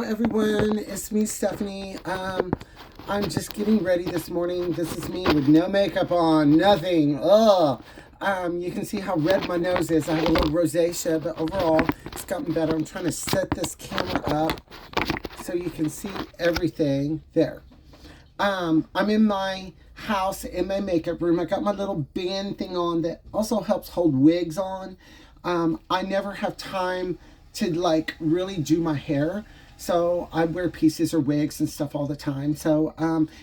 everyone, it's me, Stephanie. I'm just getting ready this morning. This is me with no makeup on, nothing. Ugh. You can see how red my nose is. I have a little rosacea, but overall it's gotten better. I'm trying to set this camera up so you can see everything there. I'm in my house, in my makeup room. I got my little band thing on that also helps hold wigs on. I never have time to like really do my hair, so I wear pieces or wigs and stuff all the time. So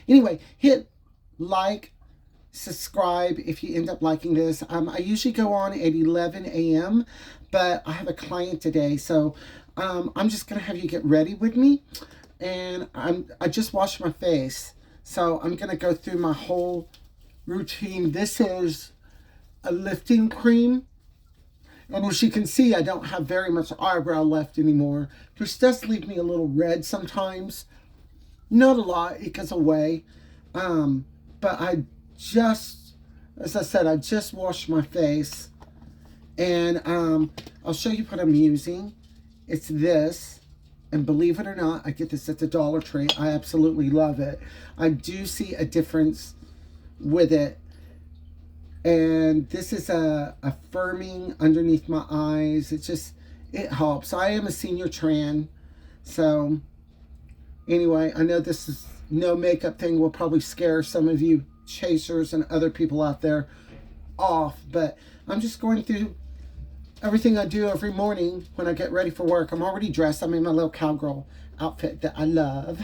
anyway, hit like, subscribe if you end up liking this. I usually go on at 11 a.m. but I have a client today, so I'm just gonna have you get ready with me. And I just washed my face, so I'm gonna go through my whole routine. This is a lifting cream. And as you can see, I don't have very much eyebrow left anymore. This does leave me a little red sometimes. Not a lot, it goes away. But I just, as I said, I just washed my face. And I'll show you what I'm using. It's this. And believe it or not, I get this at the Dollar Tree. I absolutely love it. I do see a difference with it. And this is a firming underneath my eyes. It helps. I am a senior TRan. So anyway, I know this is no makeup thing will probably scare some of you chasers and other people out there off. But I'm just going through everything I do every morning when I get ready for work. I'm already dressed. I'm in my little cowgirl outfit that I love.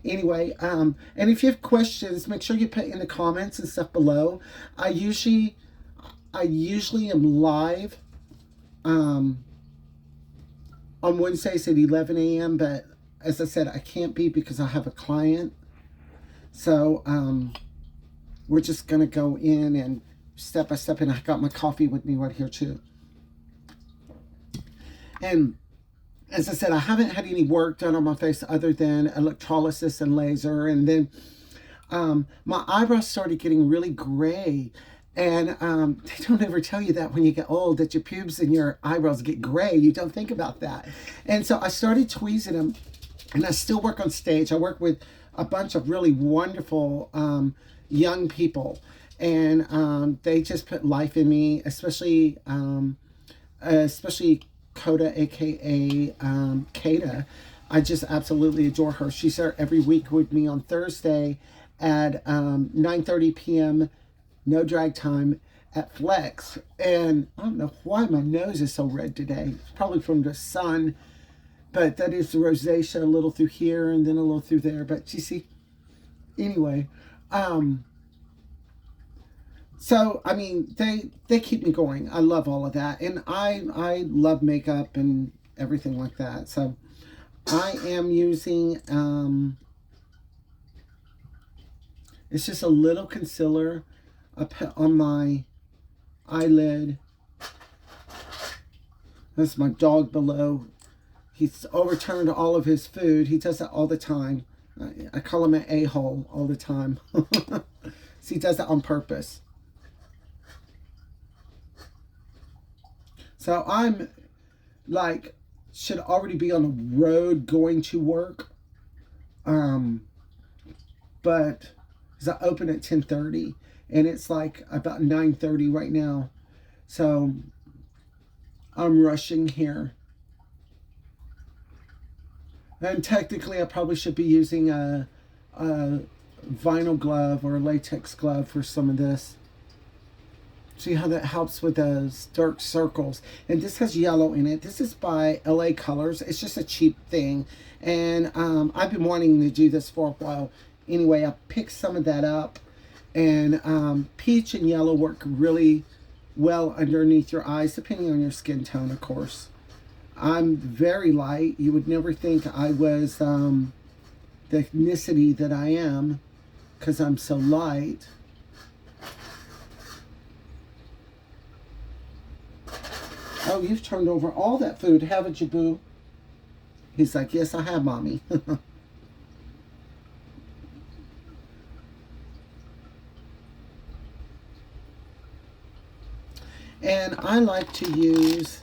Anyway, and if you have questions, make sure you put in the comments and stuff below. I usually am live on Wednesdays at 11 a.m. But as I said, I can't be because I have a client. So we're just gonna go in and step by step, and I got my coffee with me right here too. And as I said, I haven't had any work done on my face other than electrolysis and laser. And then my eyebrows started getting really gray. And they don't ever tell you that when you get old, that your pubes and your eyebrows get gray. You don't think about that. And so I started tweezing them. And I still work on stage. I work with a bunch of really wonderful young people. And they just put life in me, especially Coda, aka Kata. I just absolutely adore her. She's there every week with me on Thursday at 9:30 p.m. no drag time at Flex. And I don't know why my nose is so red today. It's probably from the sun, but that is the rosacea, a little through here and then a little through there. But you see, anyway, so, I mean, they keep me going. I love all of that. And I love makeup and everything like that. So, I am using, it's just a little concealer I put on my eyelid. That's my dog below. He's overturned all of his food. He does that all the time. I call him an a-hole all the time. So, he does that on purpose. So I'm like, should already be on the road going to work. But because I open at 10:30 and it's like about 9:30 right now. So I'm rushing here. And technically I probably should be using a vinyl glove or a latex glove for some of this. See how that helps with those dark circles. And this has yellow in it. This is by LA Colors. It's just a cheap thing. And I've been wanting to do this for a while. Anyway, I picked some of that up. And peach and yellow work really well underneath your eyes, depending on your skin tone, of course. I'm very light. You would never think I was the ethnicity that I am because I'm so light. Oh, you've turned over all that food, haven't you, boo? He's like, yes, I have, mommy. And I like to use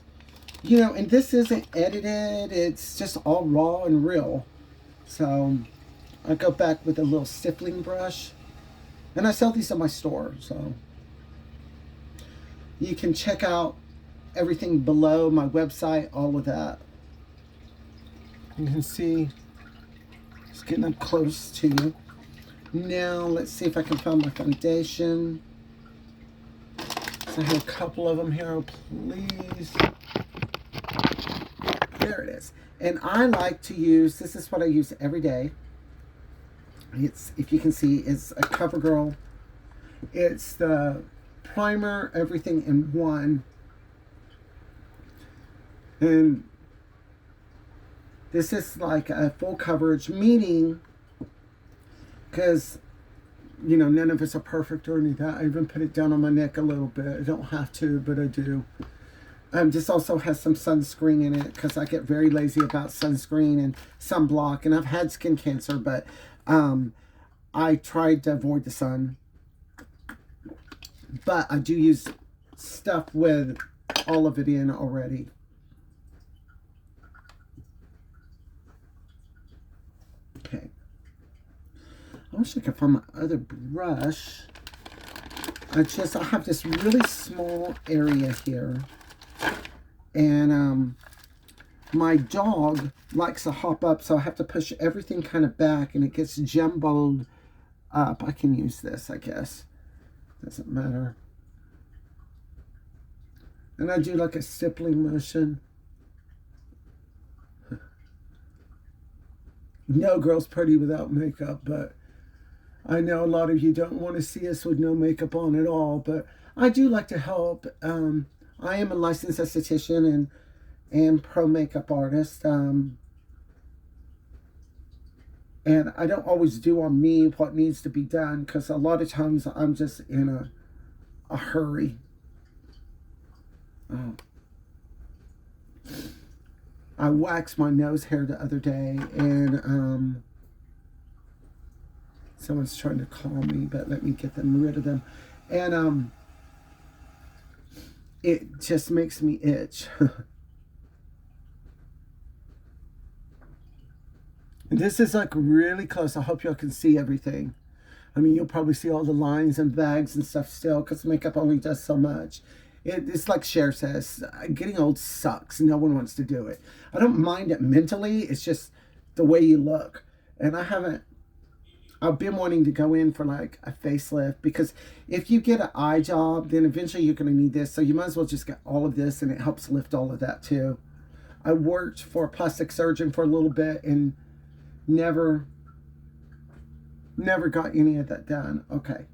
You know, and this isn't edited. It's just all raw and real. So I go back with a little stippling brush. And I sell these at my store. So you can check out everything below my website, all of that. You can see it's getting up close to you. Now let's see if I can find my foundation. So I have a couple of them here. Oh, please. There it is. And I like to use, this is what I use every day. It's, if you can see, it's a CoverGirl. It's the primer, everything in one. And this is like a full coverage, meaning, because, you know, none of us are perfect or any of that. I even put it down on my neck a little bit. I don't have to, but I do. This also has some sunscreen in it because I get very lazy about sunscreen and sunblock. And I've had skin cancer, but I tried to avoid the sun. But I do use stuff with all of it in already. Okay. I wish I could find my other brush. I have this really small area here. And my dog likes to hop up, so I have to push everything kind of back, and it gets jumbled up. I can use this, I guess. Doesn't matter. And I do like a stippling motion. No girl's pretty without makeup, but I know a lot of you don't want to see us with no makeup on at all, but I do like to help. I am a licensed esthetician and pro makeup artist. And I don't always do on me what needs to be done, because a lot of times I'm just in a hurry. I waxed my nose hair the other day, and someone's trying to call me, but let me get them rid of them. And it just makes me itch. And this is like really close. I hope y'all can see everything. I mean, you'll probably see all the lines and bags and stuff still, because makeup only does so much. It's like Cher says, getting old sucks. No one wants to do it. I don't mind it mentally. It's just the way you look. And I've been wanting to go in for like a facelift, because if you get an eye job, then eventually you're going to need this. So you might as well just get all of this, and it helps lift all of that too. I worked for a plastic surgeon for a little bit and never got any of that done. Okay.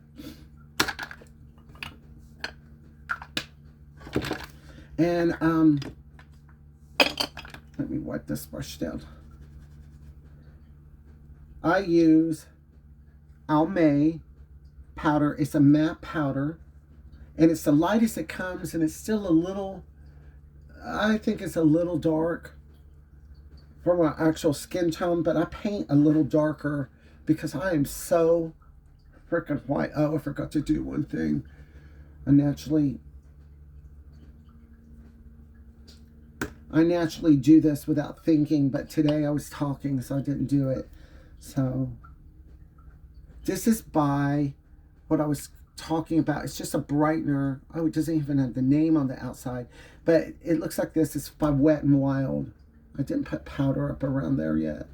And let me wipe this brush down. I use Almay powder. It's a matte powder, and it's the lightest it comes, and it's still a little, I think it's a little dark for my actual skin tone, but I paint a little darker because I am so freaking white. Oh, I forgot to do one thing. I naturally do this without thinking, but today I was talking, so I didn't do it. So this is by what I was talking about. It's just a brightener. Oh, it doesn't even have the name on the outside, but it looks like this. It's by Wet n Wild. I didn't put powder up around there yet.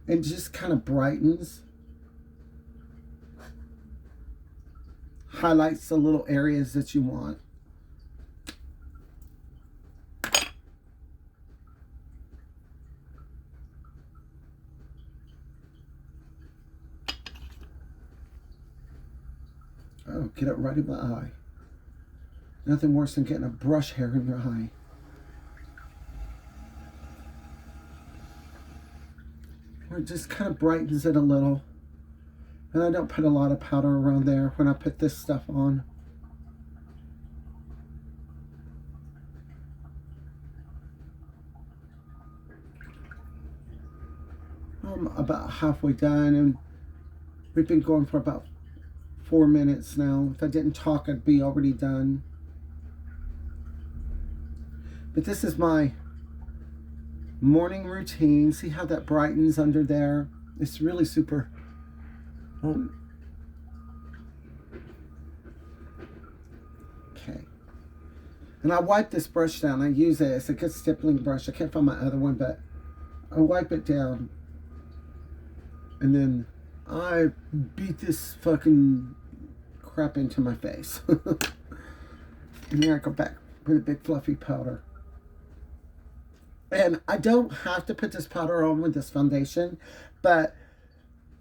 It just kind of brightens. Highlights the little areas that you want. Oh, get it right in my eye. Nothing worse than getting a brush hair in your eye. Or it just kind of brightens it a little. And I don't put a lot of powder around there when I put this stuff on. I'm about halfway done, and we've been going for about 4 minutes now. If I didn't talk, I'd be already done. But this is my morning routine. See how that brightens under there? It's really super. Okay. And I wipe this brush down. I use it. It's a good stippling brush. I can't find my other one, but I wipe it down. And then I beat this fucking crap into my face. And then I go back with a big fluffy powder. And I don't have to put this powder on with this foundation, but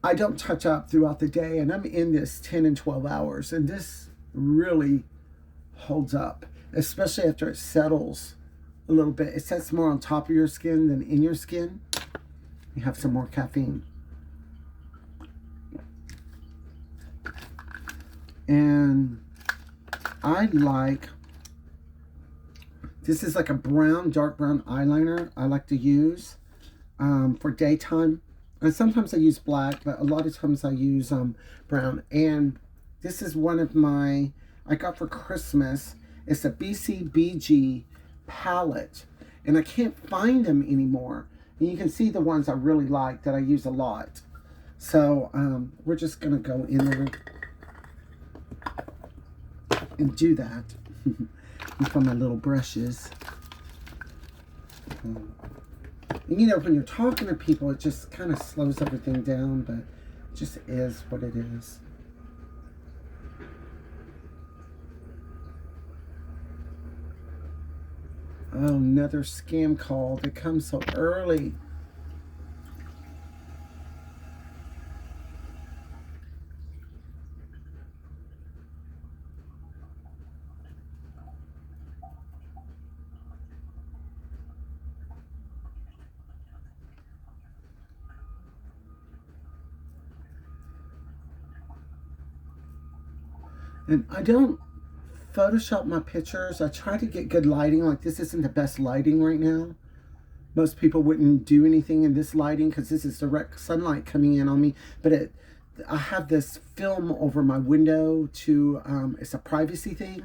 I don't touch up throughout the day, and I'm in this 10 and 12 hours, and this really holds up, especially after it settles a little bit. It sets more on top of your skin than in your skin. You have some more caffeine. And I like, this is like a brown, dark brown eyeliner I like to use for daytime. And sometimes I use black, but a lot of times I use brown. And this is one of my, I got for Christmas. It's a BCBG palette. And I can't find them anymore. And you can see the ones I really like that I use a lot. So we're just going to go in there and do that. And find my little brushes. And you know, when you're talking to people, it just kind of slows everything down, but it just is what it is. Oh, another scam call that comes so early. And I don't Photoshop my pictures. I try to get good lighting. Like, this isn't the best lighting right now. Most people wouldn't do anything in this lighting because this is direct sunlight coming in on me. But I have this film over my window to, it's a privacy thing.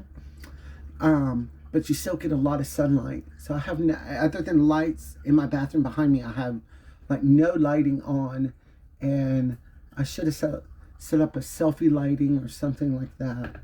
But you still get a lot of sunlight. So I have, other than lights in my bathroom behind me, I have like no lighting on. And I should have set up a selfie lighting or something like that.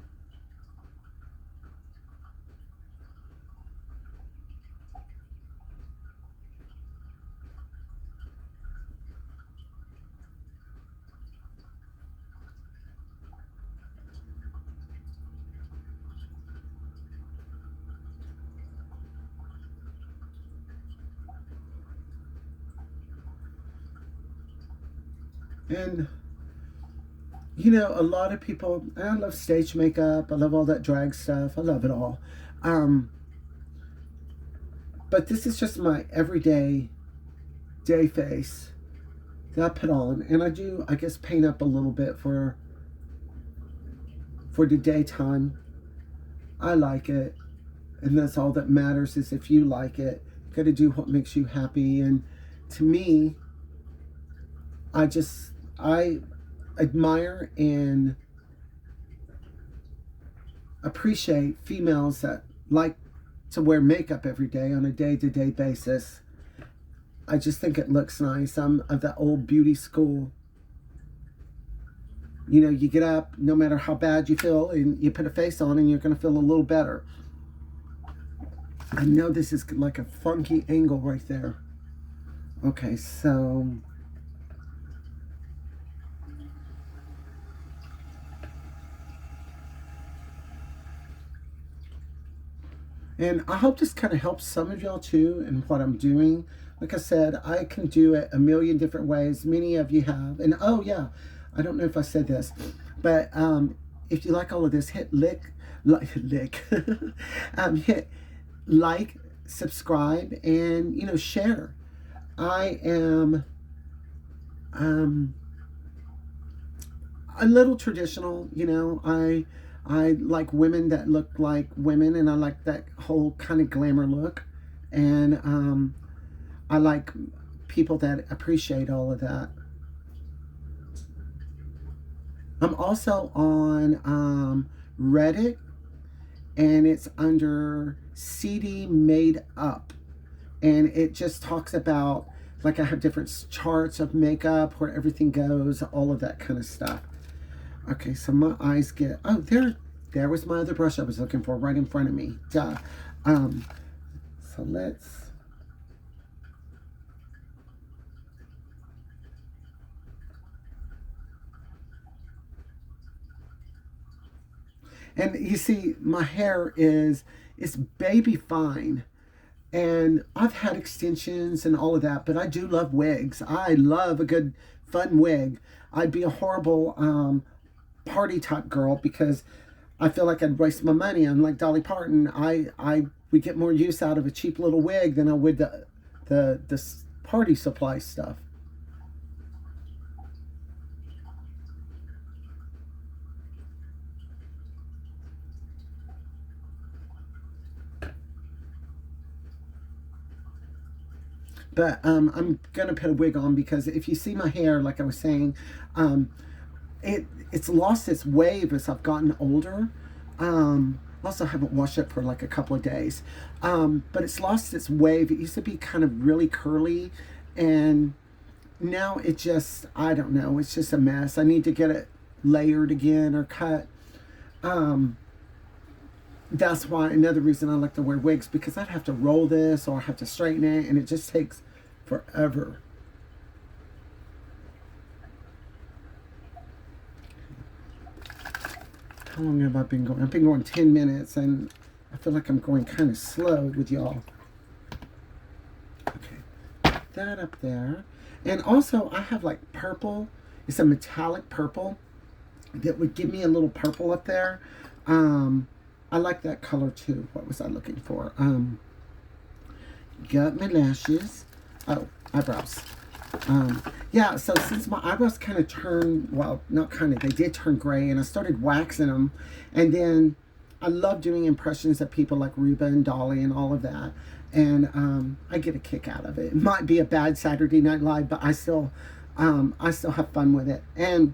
And you know, a lot of people, I love stage makeup, I love all that drag stuff, I love it all. But this is just my everyday day face that I put on. And I do, I guess, paint up a little bit for the daytime. I like it. And that's all that matters, is if you like it. You gotta do what makes you happy. And to me, I admire and appreciate females that like to wear makeup every day on a day-to-day basis. I just think it looks nice. I'm of the old beauty school. You know, you get up, no matter how bad you feel, and you put a face on and you're going to feel a little better. I know this is like a funky angle right there. Okay, so and I hope this kind of helps some of y'all too in what I'm doing. Like I said, I can do it a million different ways. Many of you have. And oh yeah, I don't know if I said this, but if you like all of this, hit hit like, subscribe, and you know, share. I am a little traditional, you know. I like women that look like women, and I like that whole kind of glamour look. And I like people that appreciate all of that. I'm also on Reddit and it's under CD Made Up. And it just talks about, like, I have different charts of makeup, where everything goes, all of that kind of stuff. Okay, so my eyes get, oh, there was my other brush I was looking for, right in front of me. Duh. So let's, and you see, my hair it's baby fine. And I've had extensions and all of that, but I do love wigs. I love a good, fun wig. I'd be a horrible party type girl because I feel like I'd waste my money. Unlike Dolly Parton, I would get more use out of a cheap little wig than I would the party supply stuff. But I'm gonna put a wig on because if you see my hair, like I was saying, um, it's lost its wave as I've gotten older. I also haven't washed it for like a couple of days, but it's lost its wave. It used to be kind of really curly, and now it just, I don't know, it's just a mess. I need to get it layered again or cut. Um, that's why another reason I like to wear wigs, because I'd have to roll this or I have to straighten it, and it just takes forever. How long have I been going? I've been going 10 minutes, and I feel like I'm going kind of slow with y'all. Okay, put that up there. And also, I have like purple. It's a metallic purple that would give me a little purple up there. I like that color too. What was I looking for? Got my lashes. Oh, eyebrows. Yeah, so since my eyebrows kind of turned, well, not kind of, they did turn gray, and I started waxing them, and then I love doing impressions of people like Reba and Dolly and all of that, and I get a kick out of it. It might be a bad Saturday Night Live, but I still have fun with it. And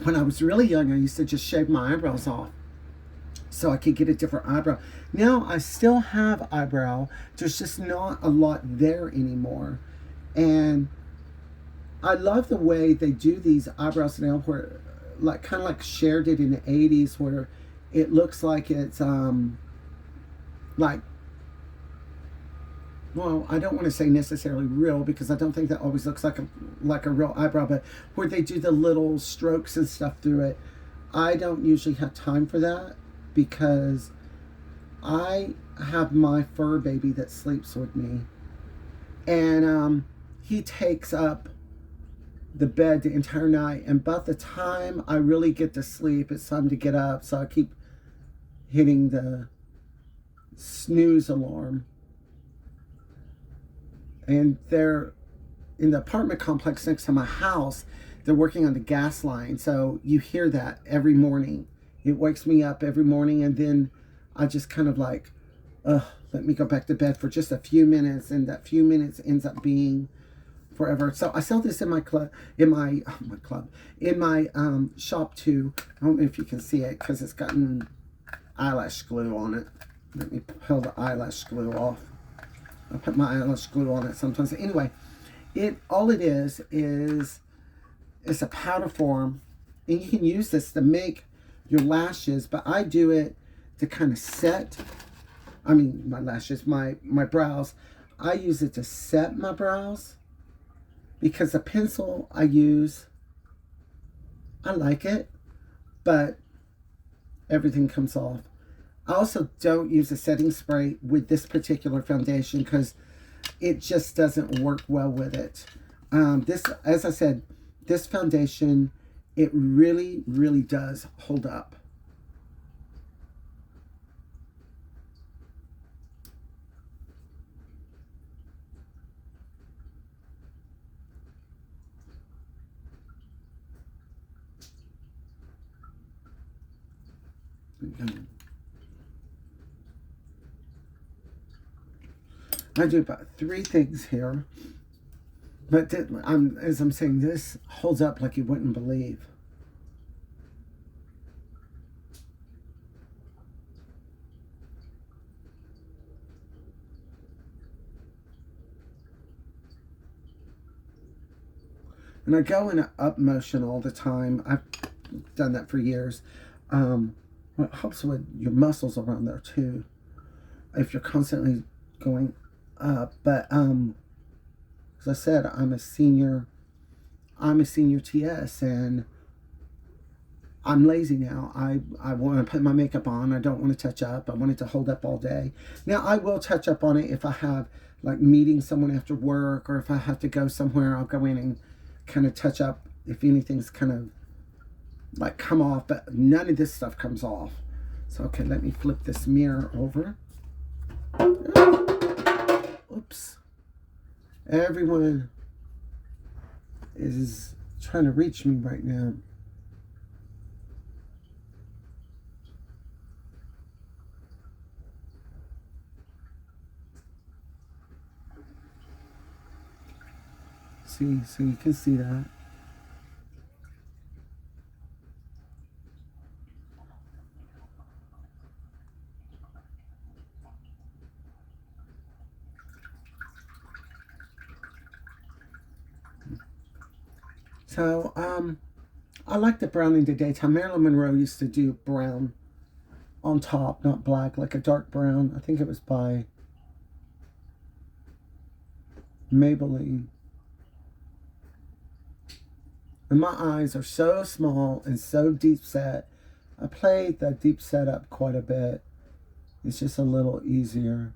when I was really young, I used to just shave my eyebrows off so I could get a different eyebrow. Now I still have eyebrow, there's just not a lot there anymore. And I love the way they do these eyebrows now, where like kind of like Cher did in the 80s, where it looks like it's like, well, I don't want to say necessarily real, because I don't think that always looks like a real eyebrow, but where they do the little strokes and stuff through it. I don't usually have time for that, because I have my fur baby that sleeps with me, and he takes up the bed the entire night, and by the time I really get to sleep, it's time to get up, so I keep hitting the snooze alarm. And they're in the apartment complex next to my house. They're working on the gas line, so you hear that every morning. It wakes me up every morning, and then I just kind of like, let me go back to bed for just a few minutes, and that few minutes ends up being forever. So I sell this in my club, in my shop too. I don't know if you can see it because it's gotten eyelash glue on it. Let me peel the eyelash glue off. I put my eyelash glue on it sometimes. Anyway, all it is it's a powder form, and you can use this to make your lashes, but I do it to kind of set, I mean my lashes, my brows. I use it to set my brows, because the pencil I use, I like it, but everything comes off. I also don't use a setting spray with this particular foundation because it just doesn't work well with it. This, as I said, this foundation, it really, really does hold up. I do about 3 things here, but as I'm saying, this holds up like you wouldn't believe. And I go in an up motion all the time. I've done that for years. It helps with your muscles around there too, if you're constantly going up. But as I said, I'm a senior TS, and I'm lazy now. I want to put my makeup on. I don't want to touch up. I want it to hold up all day. Now, I will touch up on it if I have, like, meeting someone after work, or if I have to go somewhere, I'll go in and kind of touch up if anything's kind of, like, come off. But none of this stuff comes off. So, okay, let me flip this mirror over. Oops. Everyone is trying to reach me right now. See, so you can see that. So, I like the brown in the daytime. Marilyn Monroe used to do brown on top, not black, like a dark brown. I think it was by Maybelline. And my eyes are so small and so deep set. I played the deep set up quite a bit. It's just a little easier.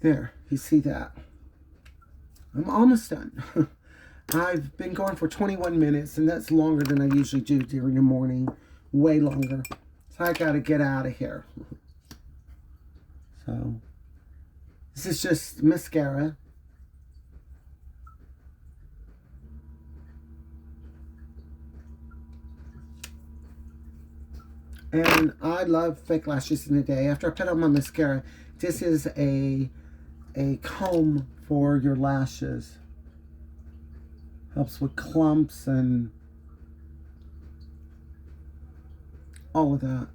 There, you see that? I'm almost done. I've been going for 21 minutes, and that's longer than I usually do during the morning. Way longer. So I gotta get out of here. So, this is just mascara. And I love fake lashes in the day. After I put on my mascara, this is a comb for your lashes. Helps with clumps and all of that.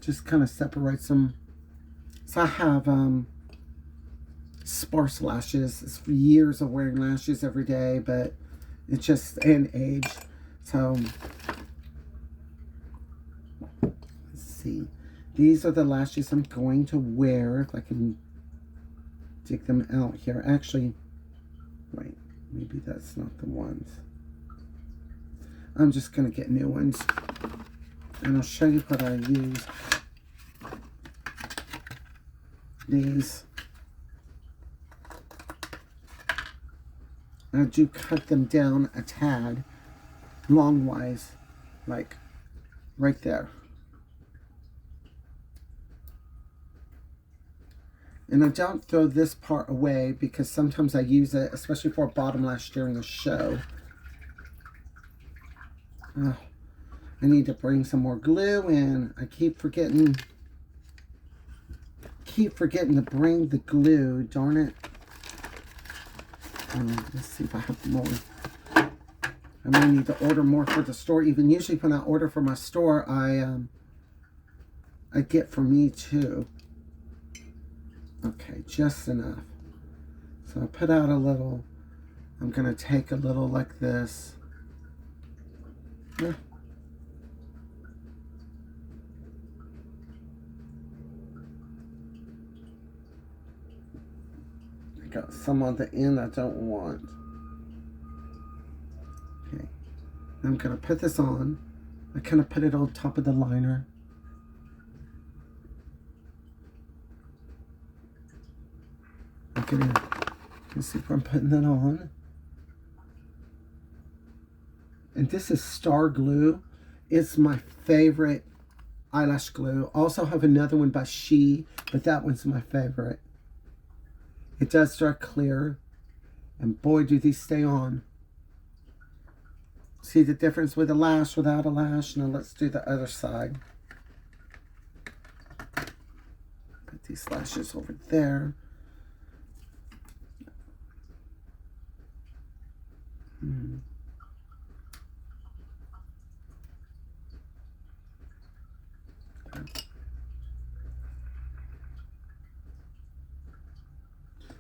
Just kind of separates them. So I have sparse lashes. It's for years of wearing lashes every day, but it's just an age. So let's see. These are the lashes I'm going to wear. If I can dig them out here. Actually, wait, maybe that's not the ones. I'm just going to get new ones. And I'll show you what I use. These. I do cut them down a tad, long-wise, like right there. And I don't throw this part away because sometimes I use it, especially for a bottom lash during a show. Oh, I need to bring some more glue in. I keep forgetting to bring the glue. Darn it. Let's see if I have more. I may need to order more for the store. Even usually when I order for my store, I get for me too. Okay, just enough. So I put out a little. I'm going to take a little like this. Yeah. I got some on the end I don't want. Okay. I'm going to put this on. I kind of put it on top of the liner. You can see if I'm putting that on. And this is Star Glue. It's my favorite eyelash glue. Also have another one by She, but that one's my favorite. It does start clear, and boy, do these stay on. See the difference with a lash, without a lash? Now let's do the other side. Put these lashes over there.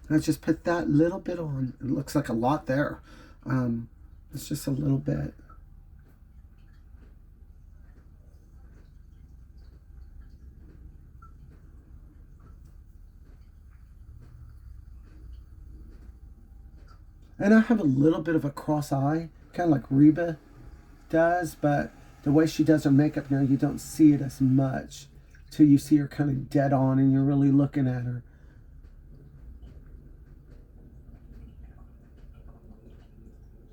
I just put that little bit on. It looks like a lot there. It's just a little bit. And I have a little bit of a cross eye, kind of like Reba does, but the way she does her makeup now, you don't see it as much till you see her kind of dead on and you're really looking at her.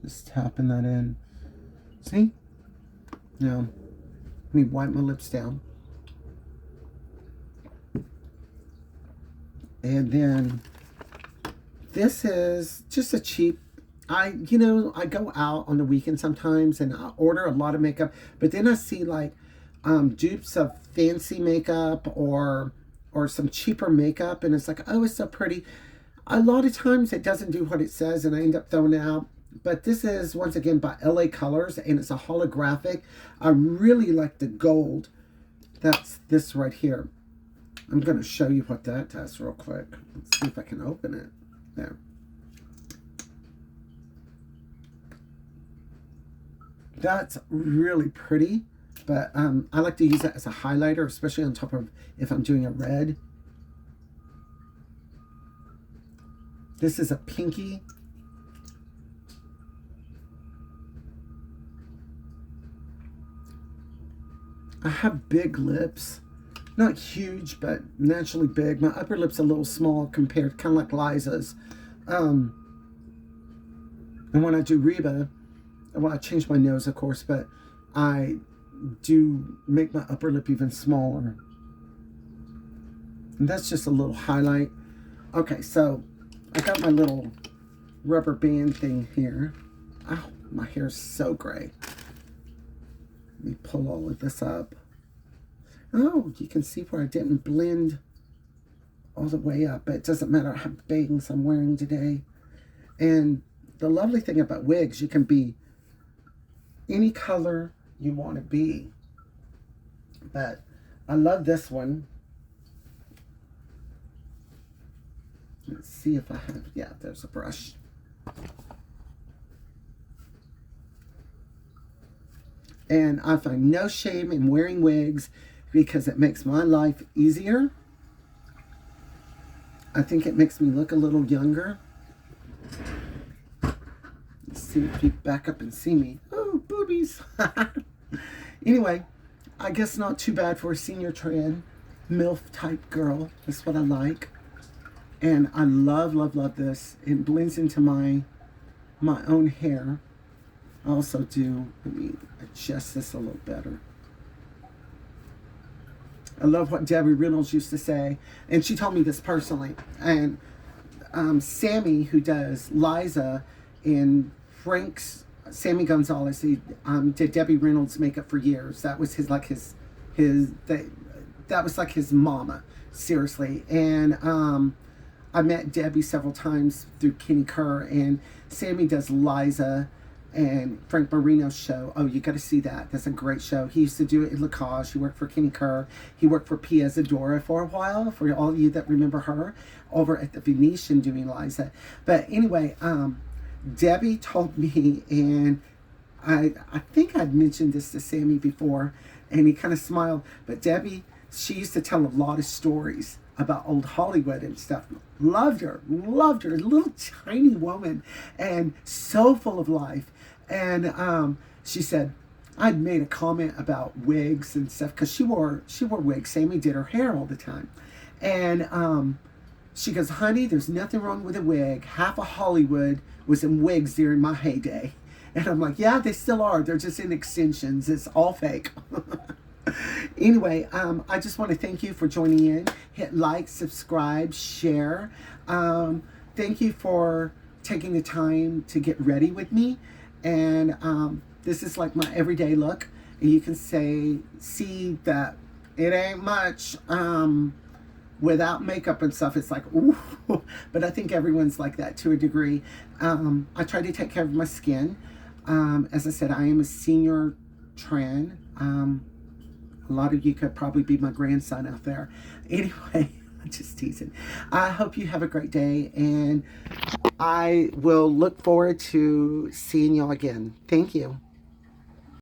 Just tapping that in. See? Now, let me wipe my lips down. And then this is just a cheap, I go out on the weekend sometimes and I order a lot of makeup, but then I see like dupes of fancy makeup or some cheaper makeup, and it's like, oh, it's so pretty. A lot of times it doesn't do what it says and I end up throwing it out. But this is, once again, by LA Colors, and it's a holographic. I really like the gold. That's this right here. I'm going to show you what that does real quick. Let's see if I can open it. There. That's really pretty, but I like to use it as a highlighter, especially on top of if I'm doing a red. This is a pinky. I have big lips. Not huge, but naturally big. My upper lip's a little small compared, kind of like Liza's. And when I do Reba, well, I change my nose, of course, but I do make my upper lip even smaller. And that's just a little highlight. Okay, so I got my little rubber band thing here. Oh, my hair's so gray. Let me pull all of this up. Oh, you can see where I didn't blend all the way up, but it doesn't matter how bangs I'm wearing today. And the lovely thing about wigs, you can be any color you want to be. But I love this one. Let's see if I have, yeah, there's a brush. And I find no shame in wearing wigs because it makes my life easier. I think it makes me look a little younger. Let's see if you back up and see me. Oh, boobies. Anyway, I guess not too bad for a senior TRan, MILF type girl. That's what I like. And I love, love, love this. It blends into my own hair. I also do, let me adjust this a little better. I love what Debbie Reynolds used to say, and she told me this personally. And Sammy, who does Liza in Sammy Gonzalez, he did Debbie Reynolds' makeup for years. That was that was like his mama, seriously. And I met Debbie several times through Kenny Kerr, and Sammy does Liza and Frank Marino's show. Oh, you got to see that. That's a great show. He used to do it in Lacoste. He worked for Kenny Kerr. He worked for Pia Zadora for a while, for all of you that remember her, over at the Venetian doing Liza. But anyway, Debbie told me, and I think I'd mentioned this to Sammy before, and he kind of smiled, but Debbie, she used to tell a lot of stories about old Hollywood and stuff. Loved her, a little tiny woman, and so full of life. And she said, I'd made a comment about wigs and stuff, because she wore wigs. Sammy did her hair all the time. And she goes, honey, there's nothing wrong with a wig. Half of Hollywood was in wigs during my heyday. And I'm like, yeah, they still are. They're just in extensions. It's all fake. Anyway, I just want to thank you for joining in. Hit like, subscribe, share. Thank you for taking the time to get ready with me. And this is like my everyday look. And you can see that it ain't much without makeup and stuff. It's like, ooh. But I think everyone's like that to a degree. I try to take care of my skin. As I said, I am a senior TRan. A lot of you could probably be my grandson out there. Anyway, Just teasing. I hope you have a great day, and I will look forward to seeing y'all again. Thank you.